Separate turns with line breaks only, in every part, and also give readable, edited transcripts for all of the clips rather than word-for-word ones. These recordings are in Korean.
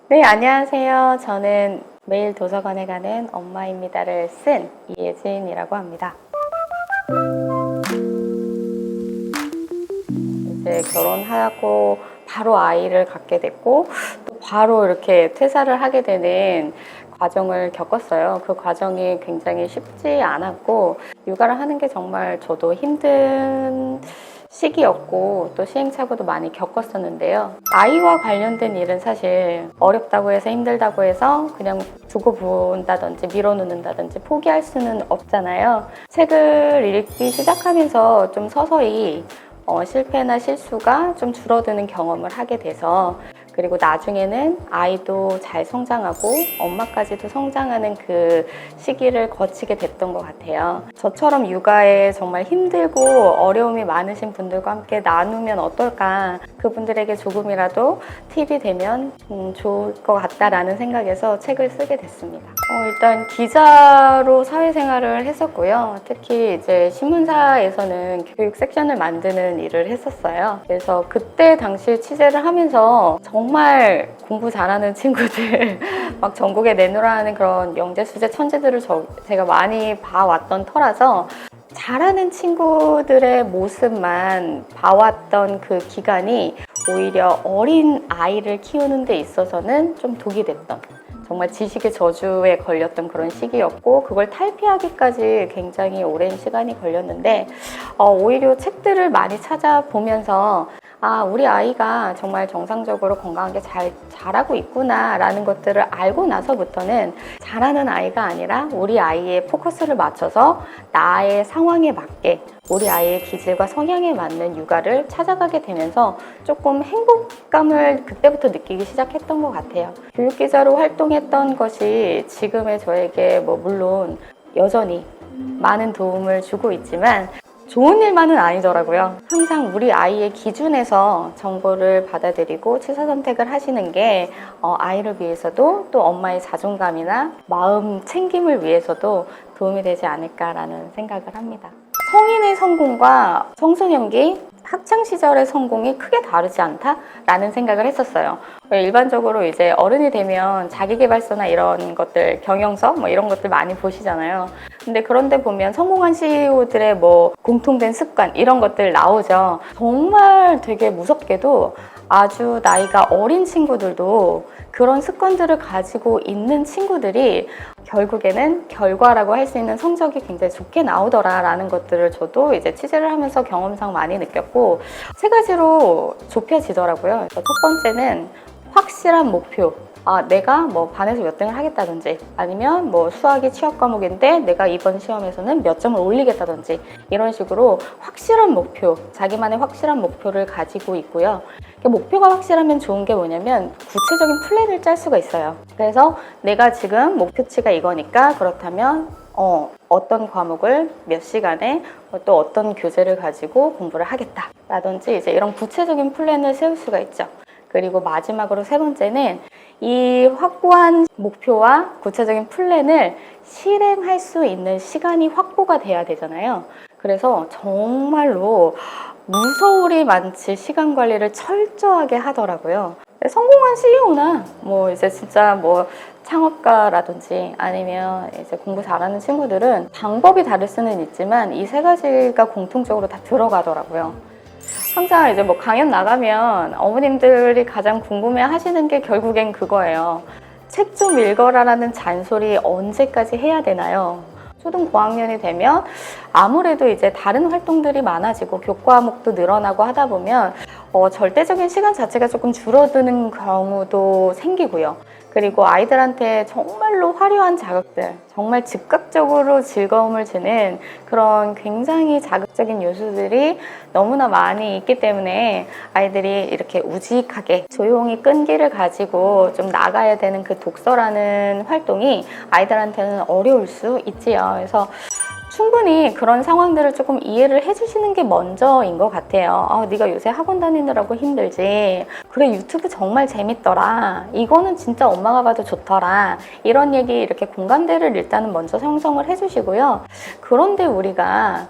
네, 안녕하세요. 저는 매일 도서관에 가는 엄마입니다를 쓴 이예진이라고 합니다. 이제 결혼하고 바로 아이를 갖게 됐고 또 바로 이렇게 퇴사를 하게 되는 과정을 겪었어요. 그 과정이 굉장히 쉽지 않았고 육아를 하는 게 정말 저도 힘든 시기였고 또 시행착오도 많이 겪었었는데요. 아이와 관련된 일은 사실 어렵다고 해서 힘들다고 해서 그냥 두고 본다든지 밀어놓는다든지 포기할 수는 없잖아요. 책을 읽기 시작하면서 좀 서서히 실패나 실수가 좀 줄어드는 경험을 하게 돼서 그리고 나중에는 아이도 잘 성장하고 엄마까지도 성장하는 그 시기를 거치게 됐던 것 같아요. 저처럼 육아에 정말 힘들고 어려움이 많으신 분들과 함께 나누면 어떨까, 그분들에게 조금이라도 팁이 되면 좋을 것 같다라는 생각에서 책을 쓰게 됐습니다. 일단 기자로 사회생활을 했었고요. 특히 이제 신문사에서는 교육 섹션을 만드는 일을 했었어요. 그래서 그때 당시 취재를 하면서 정말 공부 잘하는 친구들 막 전국에 내놓으라는 그런 명재수재 천재들을 제가 많이 봐왔던 터라서 잘하는 친구들의 모습만 봐왔던 그 기간이 오히려 어린 아이를 키우는 데 있어서는 좀 독이 됐던, 정말 지식의 저주에 걸렸던 그런 시기였고 그걸 탈피하기까지 굉장히 오랜 시간이 걸렸는데 오히려 책들을 많이 찾아보면서 우리 아이가 정말 정상적으로 건강하게 자라고 있구나 라는 것들을 알고 나서부터는 잘하는 아이가 아니라 우리 아이의 포커스를 맞춰서 나의 상황에 맞게 우리 아이의 기질과 성향에 맞는 육아를 찾아가게 되면서 조금 행복감을 그때부터 느끼기 시작했던 것 같아요. 교육기자로 활동했던 것이 지금의 저에게 물론 여전히 많은 도움을 주고 있지만 좋은 일만은 아니더라고요. 항상 우리 아이의 기준에서 정보를 받아들이고 취사 선택을 하시는 게 아이를 위해서도 또 엄마의 자존감이나 마음 챙김을 위해서도 도움이 되지 않을까라는 생각을 합니다. 성인의 성공과 청소년기 학창시절의 성공이 크게 다르지 않다라는 생각을 했었어요. 일반적으로 이제 어른이 되면 자기계발서나 이런 것들, 경영서 이런 것들 많이 보시잖아요. 근데 그런데 보면 성공한 CEO들의 공통된 습관 이런 것들 나오죠. 정말 되게 무섭게도 아주 나이가 어린 친구들도 그런 습관들을 가지고 있는 친구들이 결국에는 결과라고 할 수 있는 성적이 굉장히 좋게 나오더라라는 것들을 저도 이제 취재를 하면서 경험상 많이 느꼈고 세 가지로 좁혀지더라고요. 첫 번째는 확실한 목표. 내가 반에서 몇 등을 하겠다든지 아니면 수학이 취업 과목인데 내가 이번 시험에서는 몇 점을 올리겠다든지 이런 식으로 확실한 목표, 자기만의 확실한 목표를 가지고 있고요. 목표가 확실하면 좋은 게 뭐냐면 구체적인 플랜을 짤 수가 있어요. 그래서 내가 지금 목표치가 이거니까 그렇다면 어떤 과목을 몇 시간에 또 어떤 교재를 가지고 공부를 하겠다 라든지 이제 이런 구체적인 플랜을 세울 수가 있죠. 그리고 마지막으로 세 번째는 이 확고한 목표와 구체적인 플랜을 실행할 수 있는 시간이 확보가 돼야 되잖아요. 그래서 정말로 무서울이 많지 시간 관리를 철저하게 하더라고요. 성공한 CEO나 이제 진짜 창업가라든지 아니면 이제 공부 잘하는 친구들은 방법이 다를 수는 있지만 이 세 가지가 공통적으로 다 들어가더라고요. 항상 이제 강연 나가면 어머님들이 가장 궁금해 하시는 게 결국엔 그거예요. 책 좀 읽어라라는 잔소리 언제까지 해야 되나요? 초등 고학년이 되면 아무래도 이제 다른 활동들이 많아지고 교과목도 늘어나고 하다 보면 절대적인 시간 자체가 조금 줄어드는 경우도 생기고요. 그리고 아이들한테 정말로 화려한 자극들, 정말 즉각적으로 즐거움을 주는 그런 굉장히 자극적인 요소들이 너무나 많이 있기 때문에 아이들이 이렇게 우직하게 조용히 끈기를 가지고 좀 나가야 되는 그 독서라는 활동이 아이들한테는 어려울 수 있지요. 그래서 충분히 그런 상황들을 조금 이해를 해주시는 게 먼저인 것 같아요. 네가 요새 학원 다니느라고 힘들지. 그래, 유튜브 정말 재밌더라. 이거는 진짜 엄마가 봐도 좋더라. 이런 얘기, 이렇게 공감대를 일단은 먼저 형성을 해주시고요. 그런데 우리가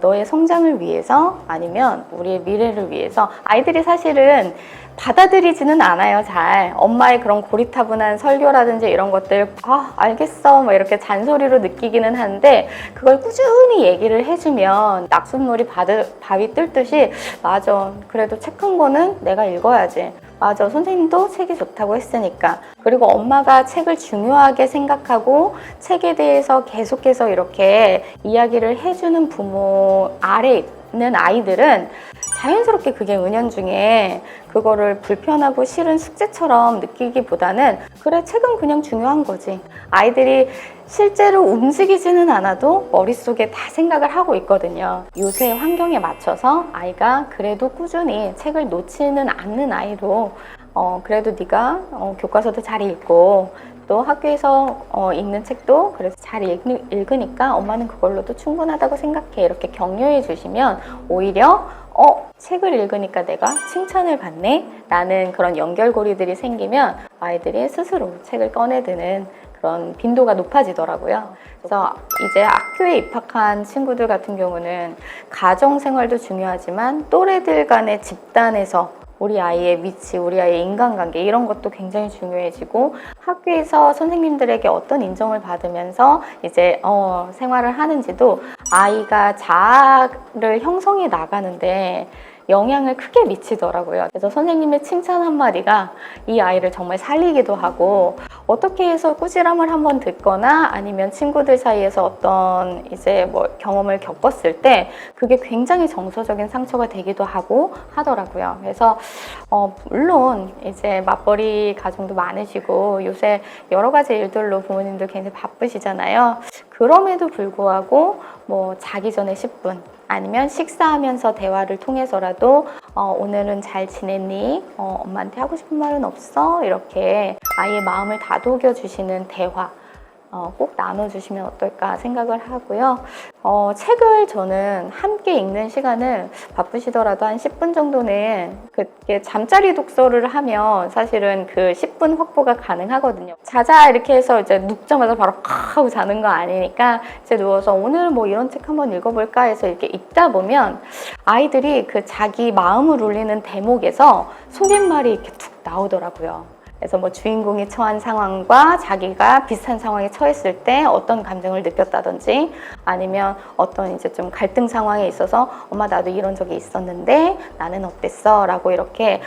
너의 성장을 위해서 아니면 우리의 미래를 위해서. 아이들이 사실은 받아들이지는 않아요, 잘. 엄마의 그런 고리타분한 설교라든지 이런 것들, 알겠어, 뭐 이렇게 잔소리로 느끼기는 하는데, 그걸 꾸준히 얘기를 해주면 낙숫물이 바위 뜰듯이, 맞아, 그래도 책 한 권은 내가 읽어야지. 맞아, 선생님도 책이 좋다고 했으니까. 그리고 엄마가 책을 중요하게 생각하고 책에 대해서 계속해서 이렇게 이야기를 해주는 부모 아래 있는 아이들은 자연스럽게 그게 은연중에 그거를 불편하고 싫은 숙제처럼 느끼기보다는, 그래, 책은 그냥 중요한 거지. 아이들이 실제로 움직이지는 않아도 머릿속에 다 생각을 하고 있거든요. 요새 환경에 맞춰서 아이가 그래도 꾸준히 책을 놓지는 않는 아이로, 그래도 네가 교과서도 잘 읽고 또 학교에서 읽는 책도 그래서 잘 읽으니까 엄마는 그걸로도 충분하다고 생각해, 이렇게 격려해 주시면 오히려 책을 읽으니까 내가 칭찬을 받네 라는 그런 연결고리들이 생기면 아이들이 스스로 책을 꺼내드는 그런 빈도가 높아지더라고요. 그래서 이제 학교에 입학한 친구들 같은 경우는 가정생활도 중요하지만 또래들 간의 집단에서 우리 아이의 위치, 우리 아이의 인간관계, 이런 것도 굉장히 중요해지고, 학교에서 선생님들에게 어떤 인정을 받으면서 이제 생활을 하는지도 아이가 자아를 형성해 나가는데 영향을 크게 미치더라고요. 그래서 선생님의 칭찬 한마디가 이 아이를 정말 살리기도 하고, 어떻게 해서 꾸지람을 한번 듣거나 아니면 친구들 사이에서 어떤 이제 뭐 경험을 겪었을 때 그게 굉장히 정서적인 상처가 되기도 하고 하더라고요. 그래서 물론 이제 맞벌이 가정도 많으시고 요새 여러 가지 일들로 부모님들 굉장히 바쁘시잖아요. 그럼에도 불구하고 뭐 자기 전에 10분 아니면 식사하면서 대화를 통해서라도 오늘은 잘 지냈니? 엄마한테 하고 싶은 말은 없어? 이렇게 아이의 마음을 다독여 주시는 대화 꼭 나눠주시면 어떨까 생각을 하고요. 책을 저는 함께 읽는 시간을 바쁘시더라도 한 10분 정도는, 그게 잠자리 독서를 하면 사실은 그 10분 확보가 가능하거든요. 자자 이렇게 해서 이제 눕자마자 바로 팍 하고 자는 거 아니니까 이제 누워서 오늘 뭐 이런 책 한번 읽어볼까 해서 이렇게 읽다 보면 아이들이 그 자기 마음을 울리는 대목에서 속갯말이 이렇게 툭 나오더라고요. 그래서 뭐 주인공이 처한 상황과 자기가 비슷한 상황에 처했을 때 어떤 감정을 느꼈다든지, 아니면 어떤 이제 좀 갈등 상황에 있어서 엄마 나도 이런 적이 있었는데 나는 어땠어? 라고 이렇게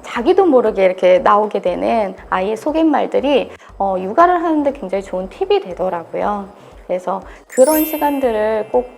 자기도 모르게 이렇게 나오게 되는 아이의 속갯말들이 육아를 하는데 굉장히 좋은 팁이 되더라고요. 그래서 그런 시간들을 꼭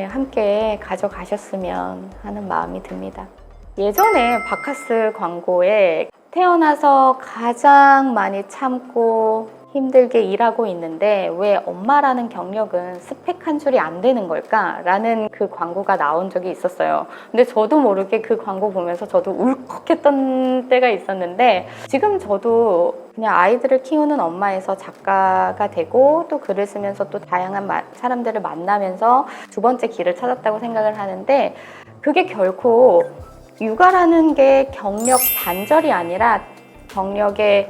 함께 가져가셨으면 하는 마음이 듭니다. 예전에 바카스 광고에 태어나서 가장 많이 참고 힘들게 일하고 있는데 왜 엄마라는 경력은 스펙 한 줄이 안 되는 걸까? 라는 그 광고가 나온 적이 있었어요. 근데 저도 모르게 그 광고 보면서 저도 울컥했던 때가 있었는데, 지금 저도 그냥 아이들을 키우는 엄마에서 작가가 되고 또 글을 쓰면서 또 다양한 사람들을 만나면서 두 번째 길을 찾았다고 생각을 하는데, 그게 결코 육아라는 게 경력 단절이 아니라 경력의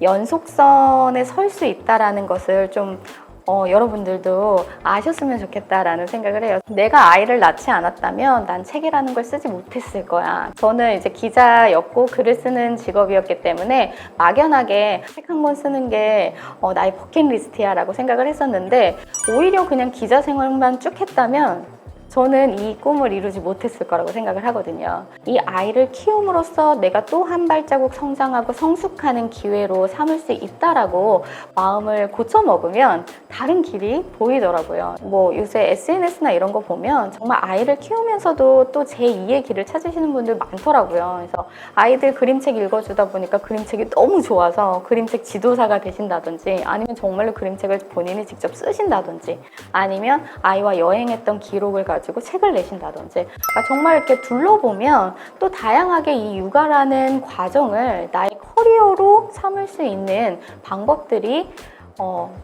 연속선에 설 수 있다라는 것을 좀 여러분들도 아셨으면 좋겠다라는 생각을 해요. 내가 아이를 낳지 않았다면 난 책이라는 걸 쓰지 못했을 거야. 저는 이제 기자였고 글을 쓰는 직업이었기 때문에 막연하게 책 한 권 쓰는 게 나의 버킷리스트야 라고 생각을 했었는데, 오히려 그냥 기자 생활만 쭉 했다면 저는 이 꿈을 이루지 못했을 거라고 생각을 하거든요. 이 아이를 키움으로써 내가 또 한 발자국 성장하고 성숙하는 기회로 삼을 수 있다라고 마음을 고쳐먹으면 다른 길이 보이더라고요. 뭐 요새 SNS나 이런 거 보면 정말 아이를 키우면서도 또 제2의 길을 찾으시는 분들 많더라고요. 그래서 아이들 그림책 읽어주다 보니까 그림책이 너무 좋아서 그림책 지도사가 되신다든지, 아니면 정말로 그림책을 본인이 직접 쓰신다든지, 아니면 아이와 여행했던 기록을 가지고 책을 내신다든지, 그러니까 정말 이렇게 둘러보면 또 다양하게 이 육아라는 과정을 나의 커리어로 삼을 수 있는 방법들이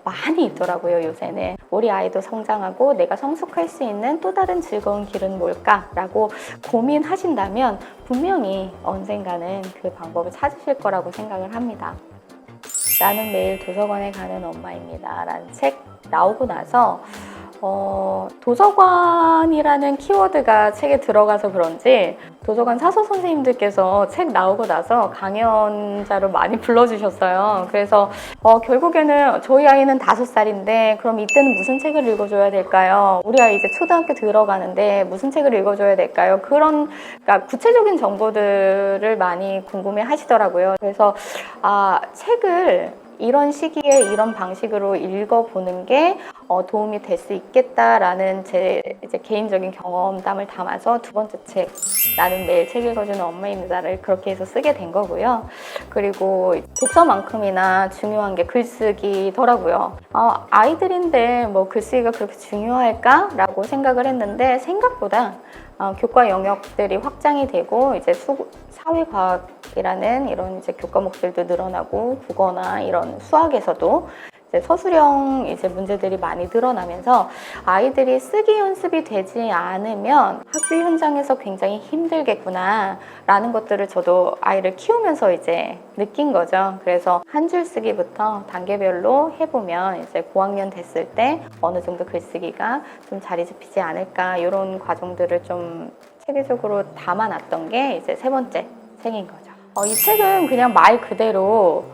많이 있더라고요. 요새는 우리 아이도 성장하고 내가 성숙할 수 있는 또 다른 즐거운 길은 뭘까라고 고민하신다면 분명히 언젠가는 그 방법을 찾으실 거라고 생각을 합니다. 나는 매일 도서관에 가는 엄마입니다 라는 책 나오고 나서 도서관이라는 키워드가 책에 들어가서 그런지 도서관 사서 선생님들께서 책 나오고 나서 강연자로 많이 불러주셨어요. 그래서 결국에는 저희 아이는 5살인데 그럼 이때는 무슨 책을 읽어줘야 될까요? 우리 아이 이제 초등학교 들어가는데 무슨 책을 읽어줘야 될까요? 그러니까 구체적인 정보들을 많이 궁금해 하시더라고요. 그래서 책을 이런 시기에 이런 방식으로 읽어보는 게 도움이 될 수 있겠다라는 제 이제 개인적인 경험담을 담아서 두 번째 책, 나는 매일 책 읽어주는 엄마입니다를 그렇게 해서 쓰게 된 거고요. 그리고 독서만큼이나 중요한 게 글쓰기더라고요. 아이들인데 뭐 글쓰기가 그렇게 중요할까라고 생각을 했는데 생각보다 교과 영역들이 확장이 되고 이제 사회과학이라는 이런 이제 교과목들도 늘어나고 국어나 이런 수학에서도 이제 서술형 이제 문제들이 많이 늘어나면서 아이들이 쓰기 연습이 되지 않으면 학교 현장에서 굉장히 힘들겠구나 라는 것들을 저도 아이를 키우면서 이제 느낀 거죠. 그래서 한 줄 쓰기부터 단계별로 해보면 이제 고학년 됐을 때 어느 정도 글쓰기가 좀 자리 잡히지 않을까 이런 과정들을 좀 체계적으로 담아놨던 게 이제 세 번째 책인 거죠. 이 책은 그냥 말 그대로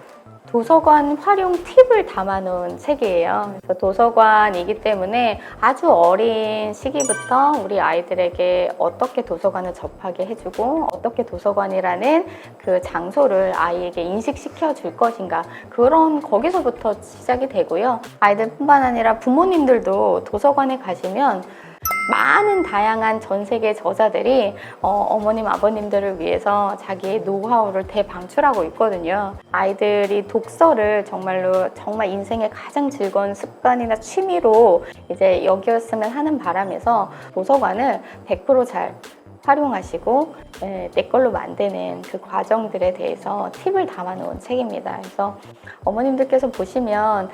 도서관 활용 팁을 담아놓은 책이에요. 그래서 도서관이기 때문에 아주 어린 시기부터 우리 아이들에게 어떻게 도서관을 접하게 해주고 어떻게 도서관이라는 그 장소를 아이에게 인식시켜 줄 것인가 그런 거기서부터 시작이 되고요. 아이들뿐만 아니라 부모님들도 도서관에 가시면 많은 다양한 전 세계 저자들이 어머님, 아버님들을 위해서 자기의 노하우를 대방출하고 있거든요. 아이들이 독서를 정말 인생의 가장 즐거운 습관이나 취미로 이제 여겼으면 하는 바람에서 도서관을 100% 잘 활용하시고 내 걸로 만드는 그 과정들에 대해서 팁을 담아놓은 책입니다. 그래서 어머님들께서 보시면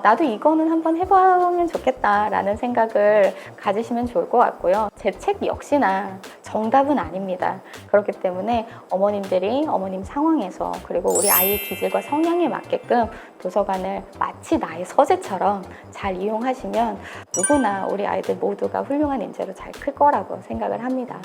나도 이거는 한번 해보면 좋겠다라는 생각을 가지시면 좋을 것 같고요. 제 책 역시나 정답은 아닙니다. 그렇기 때문에 어머님들이 어머님 상황에서 그리고 우리 아이의 기질과 성향에 맞게끔 도서관을 마치 나의 서재처럼 잘 이용하시면 누구나 우리 아이들 모두가 훌륭한 인재로 잘 클 거라고 생각을 합니다.